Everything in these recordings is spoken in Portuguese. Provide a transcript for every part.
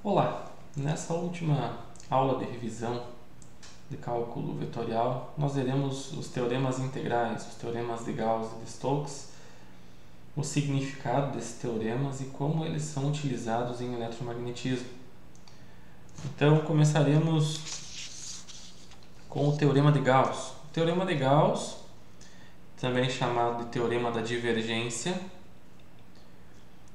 Olá! Nessa última aula de revisão de cálculo vetorial, nós veremos os teoremas integrais, os teoremas de Gauss e de Stokes, o significado desses teoremas e como eles são utilizados em eletromagnetismo. Então, começaremos com o teorema de Gauss. O teorema de Gauss, também chamado de teorema da divergência,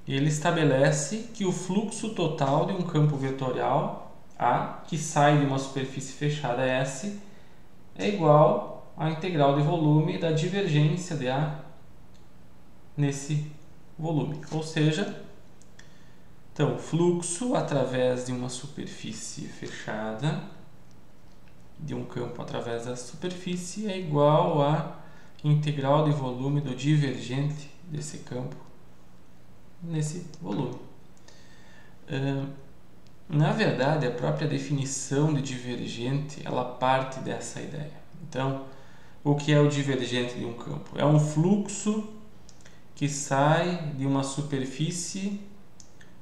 ele estabelece que o fluxo total de um campo vetorial A, que sai de uma superfície fechada S, é igual à integral de volume da divergência de A nesse volume. Ou seja, então, fluxo através de uma superfície fechada, de um campo através da superfície, é igual à integral de volume do divergente desse campo nesse volume. Na verdade, a própria definição de divergente, ela parte dessa ideia. Então, o que é o divergente de um campo? É um fluxo que sai de uma superfície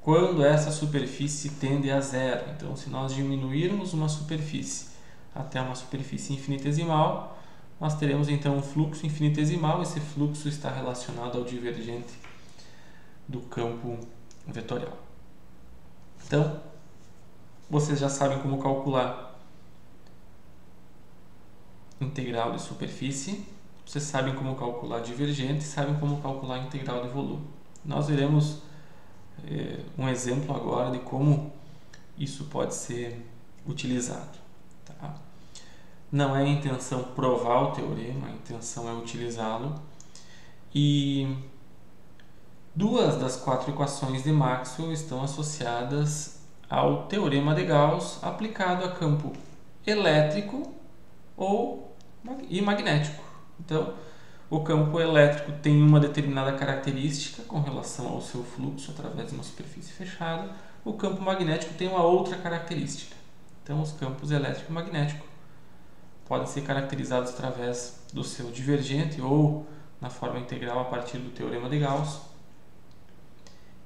quando essa superfície tende a zero. Então, se nós diminuirmos uma superfície até uma superfície infinitesimal, nós teremos então um fluxo infinitesimal. Esse fluxo está relacionado ao divergente do campo vetorial. Então, vocês já sabem como calcular integral de superfície, vocês sabem como calcular divergente, sabem como calcular integral de volume. Nós veremos um exemplo agora de como isso pode ser utilizado. Tá? Não é a intenção provar o teorema, a intenção é utilizá-lo. E duas das quatro equações de Maxwell estão associadas ao teorema de Gauss aplicado a campo elétrico e magnético. Então, o campo elétrico tem uma determinada característica com relação ao seu fluxo através de uma superfície fechada. O campo magnético tem uma outra característica. Então, os campos elétrico e magnético podem ser caracterizados através do seu divergente ou na forma integral a partir do teorema de Gauss.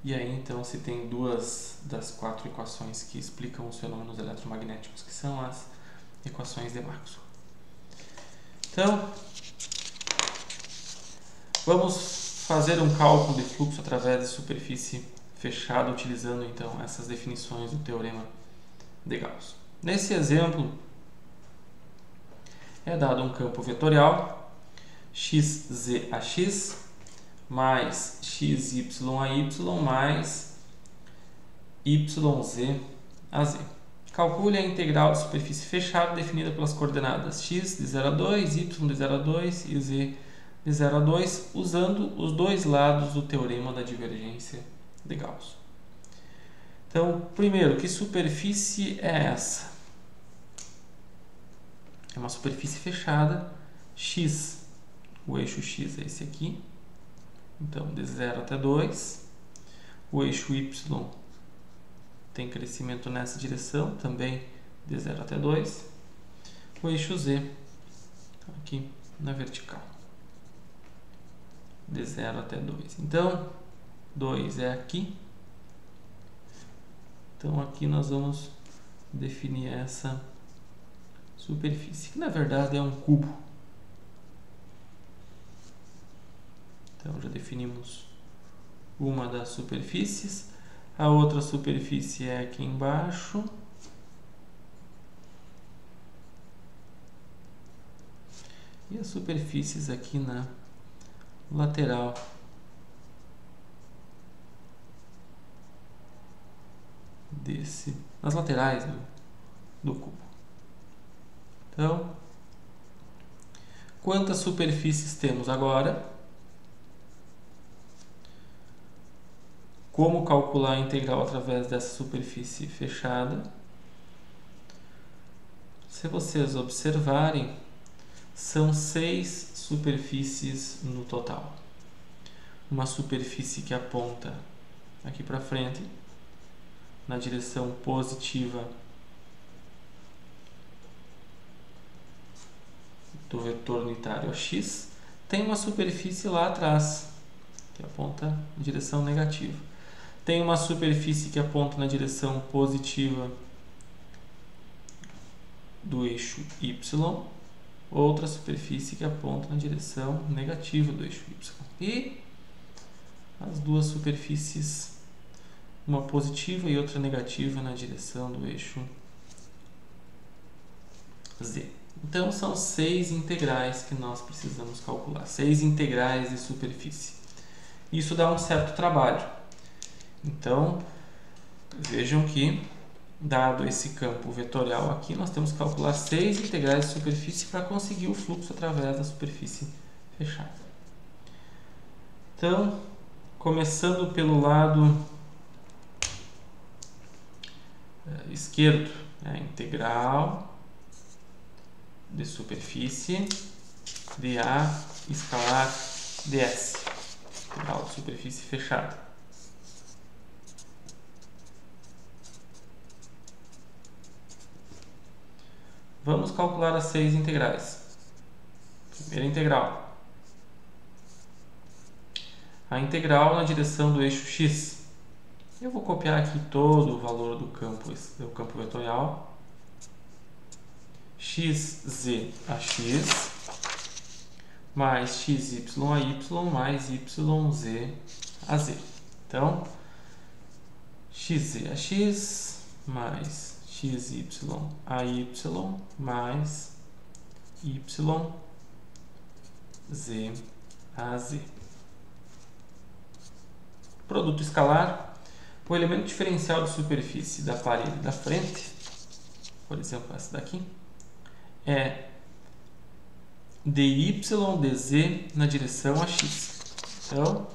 E aí, então, se tem duas das quatro equações que explicam os fenômenos eletromagnéticos, que são as equações de Maxwell. Então, vamos fazer um cálculo de fluxo através de superfície fechada, utilizando, então, essas definições do teorema de Gauss. Nesse exemplo, é dado um campo vetorial, xz/x, mais xy a y mais yz a z. Calcule a integral de superfície fechada definida pelas coordenadas x de 0 a 2, y de 0 a 2 e z de 0 a 2, usando os dois lados do teorema da divergência de Gauss. Então, primeiro, que superfície é essa? É uma superfície fechada, x, o eixo x é esse aqui. Então, de 0 até 2, o eixo y tem crescimento nessa direção, também de 0 até 2. O eixo z, aqui na vertical, de 0 até 2. Então, 2 é aqui. Então, aqui nós vamos definir essa superfície, que na verdade é um cubo. Então, já definimos uma das superfícies. A outra superfície é aqui embaixo. E as superfícies aqui na lateral. Nas laterais do cubo. Então, quantas superfícies temos agora? Como calcular a integral através dessa superfície fechada? Se vocês observarem, são 6 superfícies no total. Uma superfície que aponta aqui para frente, na direção positiva do vetor unitário x, tem uma superfície lá atrás, que aponta em direção negativa. tem uma superfície que aponta na direção positiva do eixo Y, outra superfície que aponta na direção negativa do eixo Y. E as duas superfícies, uma positiva e outra negativa na direção do eixo Z. Então, são 6 integrais que nós precisamos calcular, 6 integrais de superfície. Isso dá um certo trabalho. Então, vejam que, dado esse campo vetorial aqui, nós temos que calcular 6 integrais de superfície para conseguir o fluxo através da superfície fechada. Então, começando pelo lado esquerdo, a integral de superfície dA escalar ds, integral de superfície fechada. Vamos calcular as 6 integrais. Primeira integral. A integral na direção do eixo x. Eu vou copiar aqui todo o valor do campo vetorial. xz a x mais xy a y mais yz a z. Então, xz a x mais xy a y mais yz a z. Produto escalar. O elemento diferencial de superfície da parede da frente, por exemplo, essa daqui, é dy dz na direção a x. Então,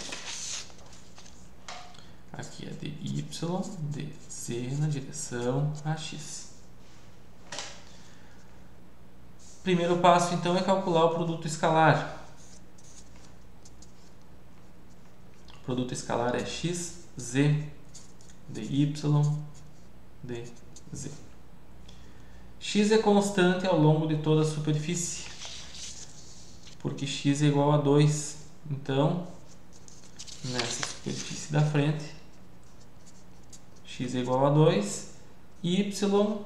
aqui é dy dz na direção a x. Primeiro passo, então, é calcular o produto escalar. O produto escalar é xz dy dz. X é constante ao longo de toda a superfície, porque x é igual a 2. Então, nessa superfície da frente, x é igual a 2, y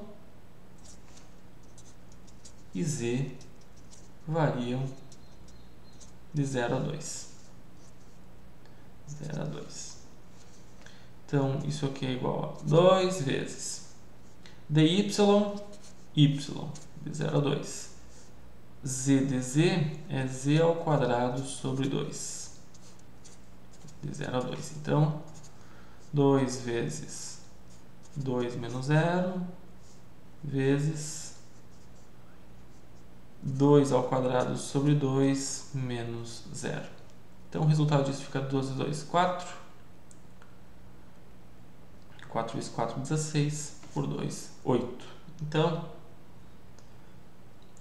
e z variam de 0 a 2. 0 a 2. Então, isso aqui é igual a 2 vezes dy, y, de 0 a 2. Z dz é z ao quadrado sobre 2. De 0 a 2. Então, 2 vezes 2 menos 0 vezes 2 ao quadrado sobre 2 menos 0. Então, o resultado disso fica 2 vezes 2, 4. 4 vezes 4, 16. Por 2, 8. Então,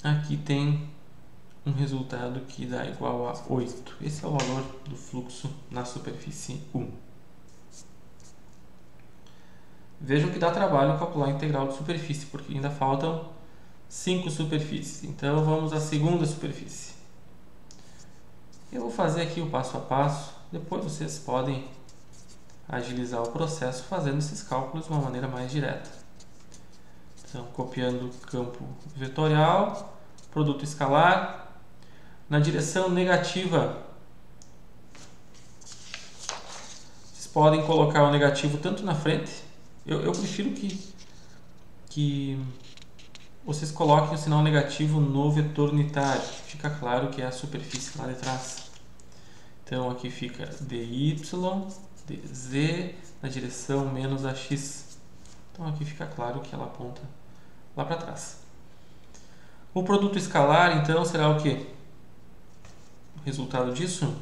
aqui tem um resultado que dá igual a 8. Esse é o valor do fluxo na superfície 1. Vejam que dá trabalho calcular a integral de superfície, porque ainda faltam 5 superfícies. Então, vamos à segunda superfície. Eu vou fazer aqui o passo a passo, depois vocês podem agilizar o processo fazendo esses cálculos de uma maneira mais direta. Então, copiando o campo vetorial, produto escalar, na direção negativa, vocês podem colocar o negativo tanto na frente, eu prefiro que vocês coloquem o sinal negativo no vetor unitário, fica claro que é a superfície lá de trás. Então, aqui fica dy dz na direção menos ax. Então, aqui fica claro que ela aponta lá para trás. O produto escalar, então, será o quê? O resultado disso?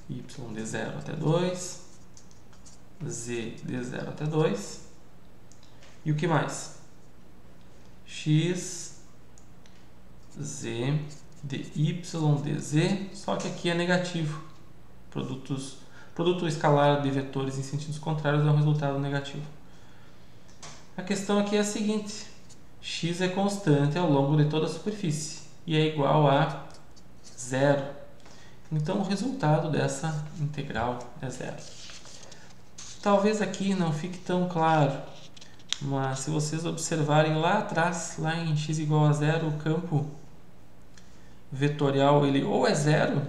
Y de 0 até 2, z de 0 até 2. E o que mais? X, z de y dz, só que aqui é negativo. Produto escalar de vetores em sentidos contrários é um resultado negativo. A questão aqui é a seguinte: x é constante ao longo de toda a superfície e é igual a 0. Então o resultado dessa integral é zero. Talvez aqui não fique tão claro, mas se vocês observarem lá atrás, lá em x igual a zero, o campo vetorial ele ou é zero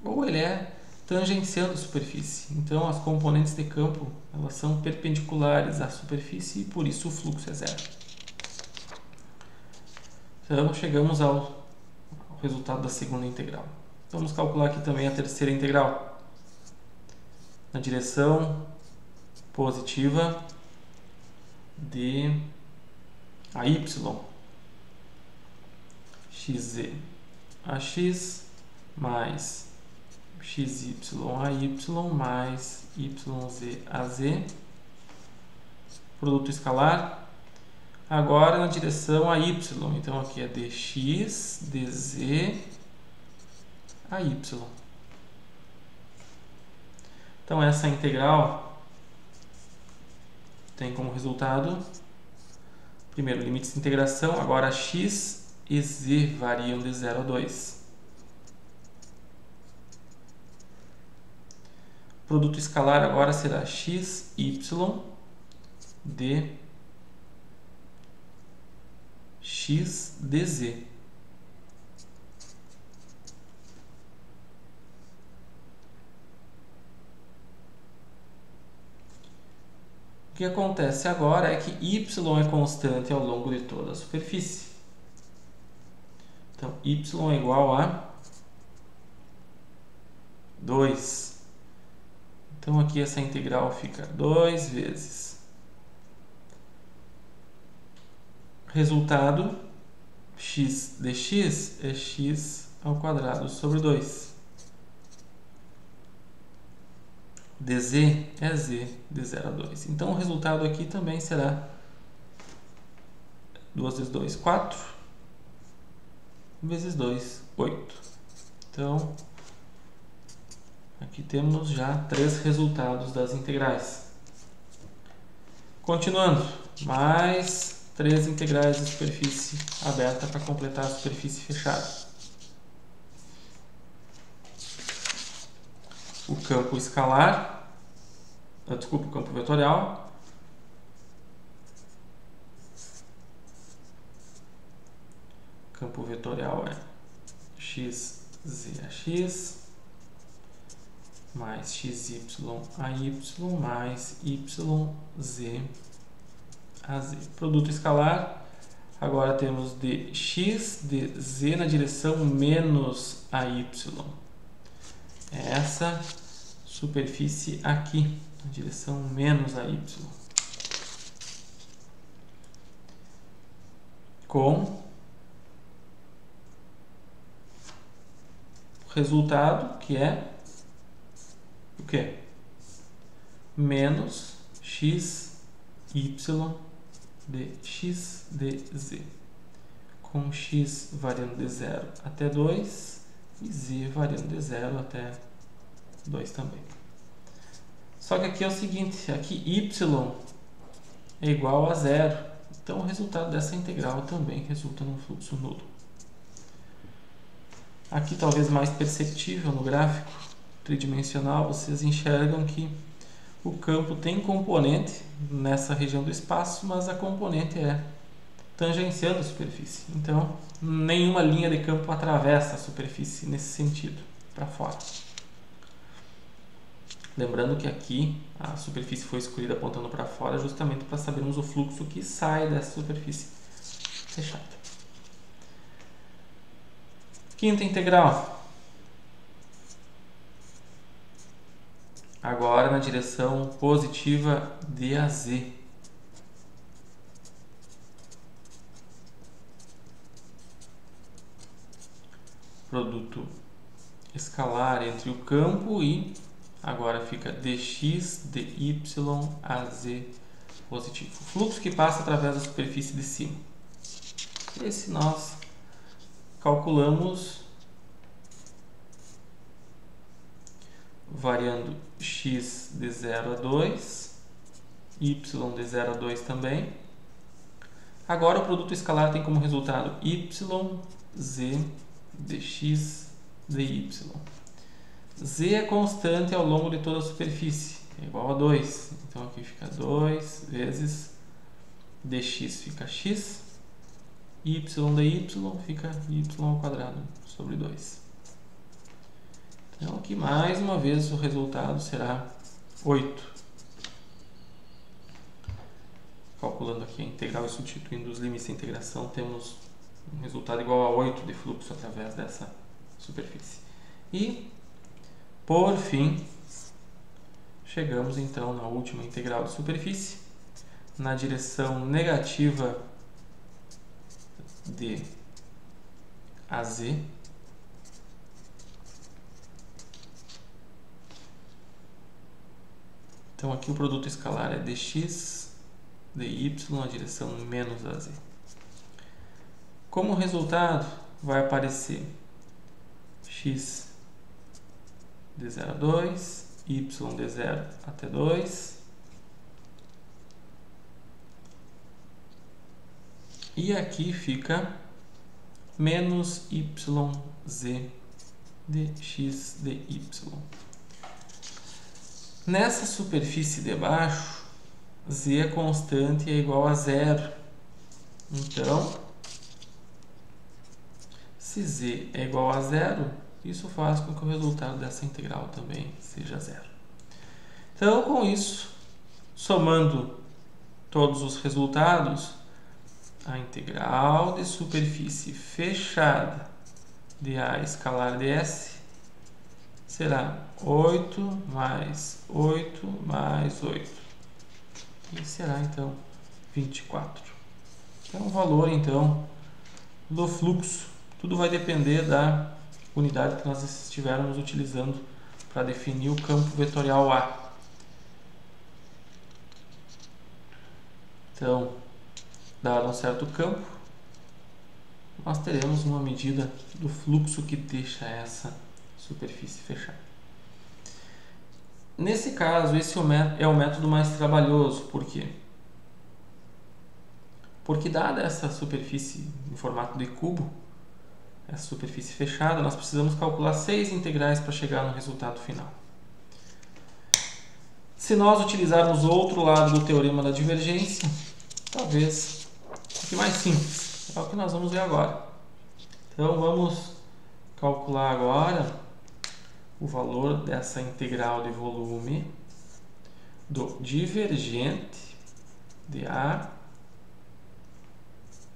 ou ele é tangenciando a superfície. Então as componentes de campo elas são perpendiculares à superfície e por isso o fluxo é zero. Então chegamos ao resultado da segunda integral. Vamos calcular aqui também a terceira integral. Na direção positiva de a y, xz a x mais xy a y mais yz a z, produto escalar. Agora na direção a y, então aqui é dx dz a y. Então essa integral tem como resultado, primeiro, limites de integração, agora x e z variam de 0 a 2. Produto escalar agora será xy de x dz. O que acontece agora é que y é constante ao longo de toda a superfície. Então, y é igual a 2. Então, aqui essa integral fica 2 vezes. Resultado, x dx é x ao quadrado sobre 2. dz é z de 0 a 2. Então, o resultado aqui também será 2 vezes 2, 4, vezes 2, 8. Então, aqui temos já 3 resultados das integrais. Continuando, mais 3 integrais de superfície aberta para completar a superfície fechada. O campo escalar, o campo vetorial, campo vetorial é x z a x mais xy a y mais yz a z. Produto escalar, agora temos dx de z na direção menos a y. Essa superfície aqui, na direção menos a y, com o resultado que é o quê? Menos x y de x dz, com x variando de 0 até 2 e z variando de 0 até 2 também. Só que aqui é o seguinte, aqui y é igual a 0, então o resultado dessa integral também resulta num fluxo nulo. Aqui talvez mais perceptível no gráfico tridimensional, vocês enxergam que o campo tem componente nessa região do espaço, mas a componente é tangenciando a superfície. Então, nenhuma linha de campo atravessa a superfície nesse sentido, para fora. Lembrando que aqui a superfície foi escolhida apontando para fora justamente para sabermos o fluxo que sai dessa superfície fechada. Quinta integral. Agora na direção positiva de a z. Produto escalar entre o campo e agora fica dx dy a z positivo. O fluxo que passa através da superfície de cima. Esse nós calculamos variando x de 0 a 2, y de 0 a 2 também. Agora o produto escalar tem como resultado y z dx dy. Z é constante ao longo de toda a superfície, é igual a 2. Então aqui fica 2 vezes dx fica x, y dy fica y ao quadrado sobre 2. Então aqui mais uma vez o resultado será 8. Calculando aqui a integral e substituindo os limites da integração, temos um resultado igual a 8 de fluxo através dessa superfície. E, por fim, chegamos então na última integral de superfície, na direção negativa de AZ. Então aqui o produto escalar é dx dy na direção menos AZ. Como resultado vai aparecer x de 0 a 2, y de 0 até 2, e aqui fica menos yz de x de y. Nessa superfície de baixo, z é constante e é igual a 0. Então, se z é igual a 0, isso faz com que o resultado dessa integral também seja 0. Então, com isso, somando todos os resultados, a integral de superfície fechada de A escalar ds será 8 mais 8 mais 8. E será, então, 24. É um valor, então, do fluxo. Tudo vai depender da unidade que nós estivermos utilizando para definir o campo vetorial A. Então, dado um certo campo, nós teremos uma medida do fluxo que deixa essa superfície fechada. Nesse caso, esse é o método mais trabalhoso. Por quê? Porque dada essa superfície em formato de cubo, essa superfície fechada, nós precisamos calcular 6 integrais para chegar no resultado final. Se nós utilizarmos o outro lado do teorema da divergência, talvez fique mais simples. É o que nós vamos ver agora. Então vamos calcular agora o valor dessa integral de volume do divergente de A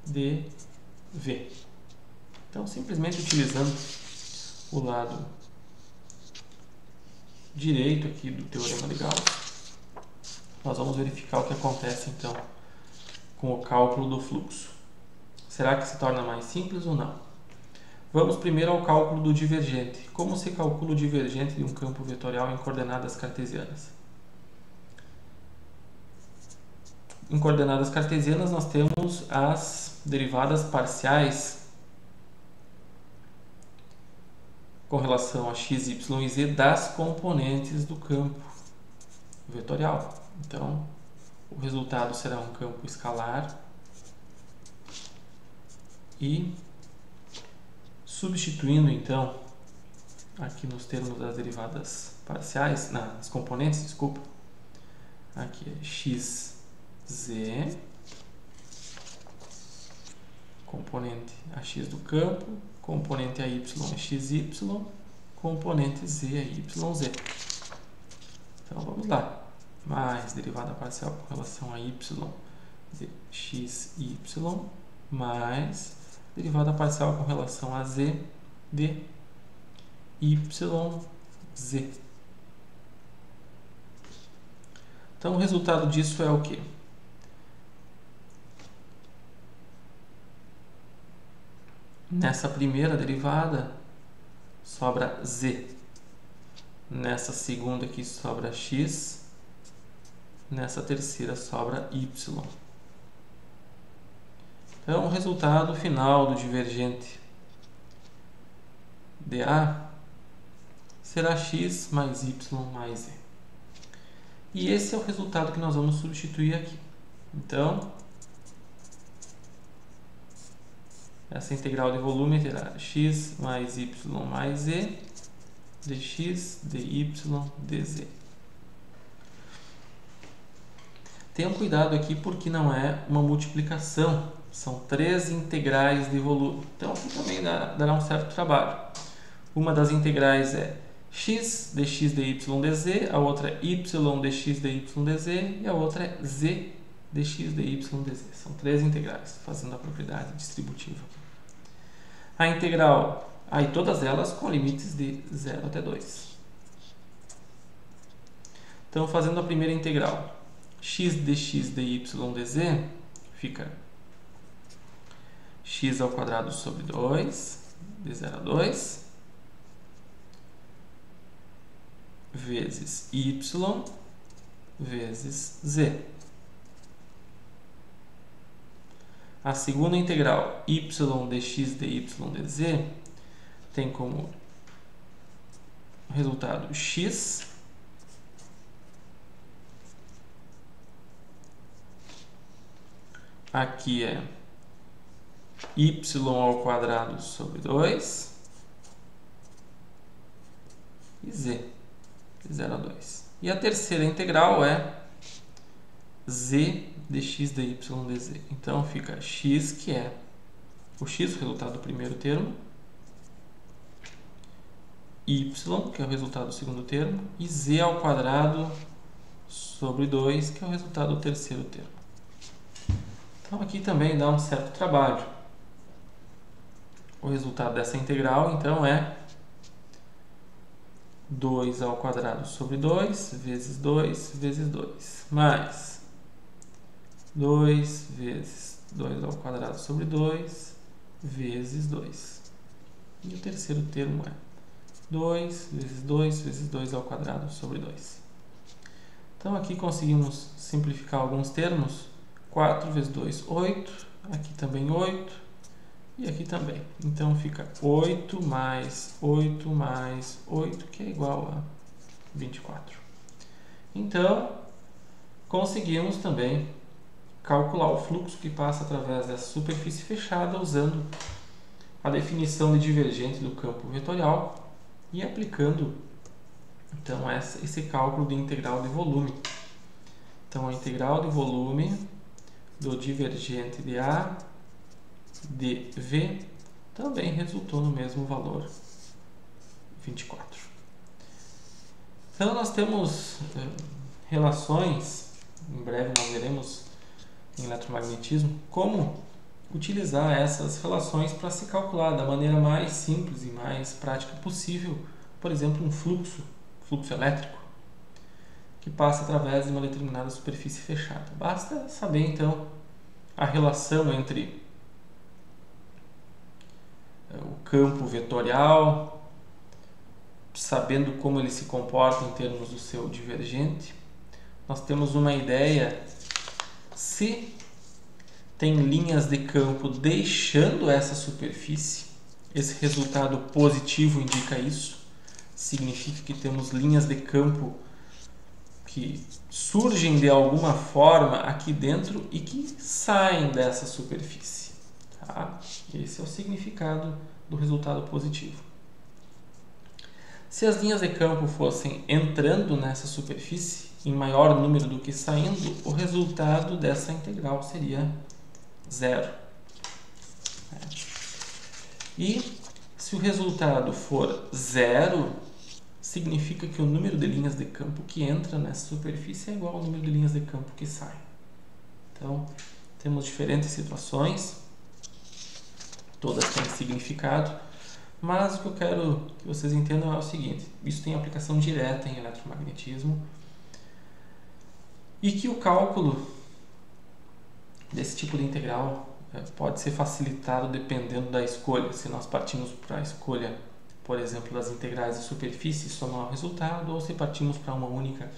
de V. Então, simplesmente utilizando o lado direito aqui do teorema de Gauss, nós vamos verificar o que acontece então com o cálculo do fluxo. Será que se torna mais simples ou não? Vamos primeiro ao cálculo do divergente. Como se calcula o divergente de um campo vetorial em coordenadas cartesianas? Em coordenadas cartesianas nós temos as derivadas parciais com relação a x, y e z das componentes do campo vetorial. Então, o resultado será um campo escalar e, substituindo então aqui nos termos das derivadas parciais, nas componentes, desculpa, aqui é x, z, componente ax do campo, componente AY é xy, componente z é yz. Então vamos lá, mais derivada parcial com relação a y de xy, mais derivada parcial com relação a z de yz. Então o resultado disso é o quê? Nessa primeira derivada sobra z, nessa segunda aqui sobra x, nessa terceira sobra y. Então o resultado final do divergente de A será x mais y mais z. E esse é o resultado que nós vamos substituir aqui. Então, essa integral de volume terá x mais y mais z dx, dy, dz. Tenham cuidado aqui porque não é uma multiplicação, são 3 integrais de volume. Então aqui também dará um certo trabalho. Uma das integrais é x dx dy dz, a outra é y dx dy dz e a outra é z dx dy dz. São 3 integrais, fazendo a propriedade distributiva. A integral, aí todas elas com limites de 0 até 2. Então, fazendo a primeira integral, x dx dy dz fica x ao quadrado sobre 2, de 0 a 2, vezes y vezes z. A segunda integral, y dx dy dz, tem como resultado x aqui é y ao quadrado sobre 2 e z, de 0 a 2. E a terceira integral é z dx dy dz. Então fica x, que é o x, o resultado do primeiro termo, y, que é o resultado do segundo termo, e z ao quadrado sobre 2, que é o resultado do terceiro termo. Então aqui também dá um certo trabalho. O resultado dessa integral, então, é 2 ao quadrado sobre 2, vezes 2, vezes 2, mais 2 vezes 2 ao quadrado sobre 2, vezes 2. E o terceiro termo é 2 vezes 2 vezes 2 ao quadrado sobre 2. Então, aqui conseguimos simplificar alguns termos. 4 vezes 2, 8. Aqui também 8. E aqui também. Então, fica 8 mais 8 mais 8, que é igual a 24. Então, conseguimos também calcular o fluxo que passa através dessa superfície fechada usando a definição de divergente do campo vetorial e aplicando, então, esse cálculo de integral de volume. Então, a integral de volume do divergente de A de V também resultou no mesmo valor, 24. Então, nós temos relações, em breve nós veremos em eletromagnetismo, como utilizar essas relações para se calcular da maneira mais simples e mais prática possível, por exemplo, um fluxo elétrico, que passa através de uma determinada superfície fechada. Basta saber, então, a relação entre o campo vetorial, sabendo como ele se comporta em termos do seu divergente. Nós temos uma ideia se tem linhas de campo deixando essa superfície. Esse resultado positivo indica isso. Significa que temos linhas de campo que surgem de alguma forma aqui dentro e que saem dessa superfície. Tá? Esse é o significado do resultado positivo. Se as linhas de campo fossem entrando nessa superfície em maior número do que saindo, o resultado dessa integral seria 0. E se o resultado for 0, significa que o número de linhas de campo que entra nessa superfície é igual ao número de linhas de campo que sai. Então, temos diferentes situações, todas têm significado, mas o que eu quero que vocês entendam é o seguinte: isso tem aplicação direta em eletromagnetismo e que o cálculo desse tipo de integral pode ser facilitado dependendo da escolha. Se nós partimos para a escolha, por exemplo, das integrais de superfície, somar o resultado, ou se partimos para uma única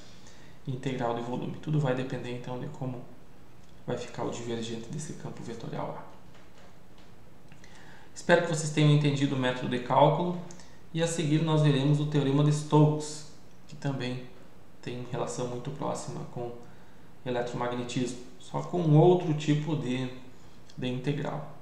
integral de volume. Tudo vai depender, então, de como vai ficar o divergente desse campo vetorial A. Espero que vocês tenham entendido o método de cálculo e a seguir nós veremos o teorema de Stokes, que também tem relação muito próxima com eletromagnetismo, só com outro tipo de integral.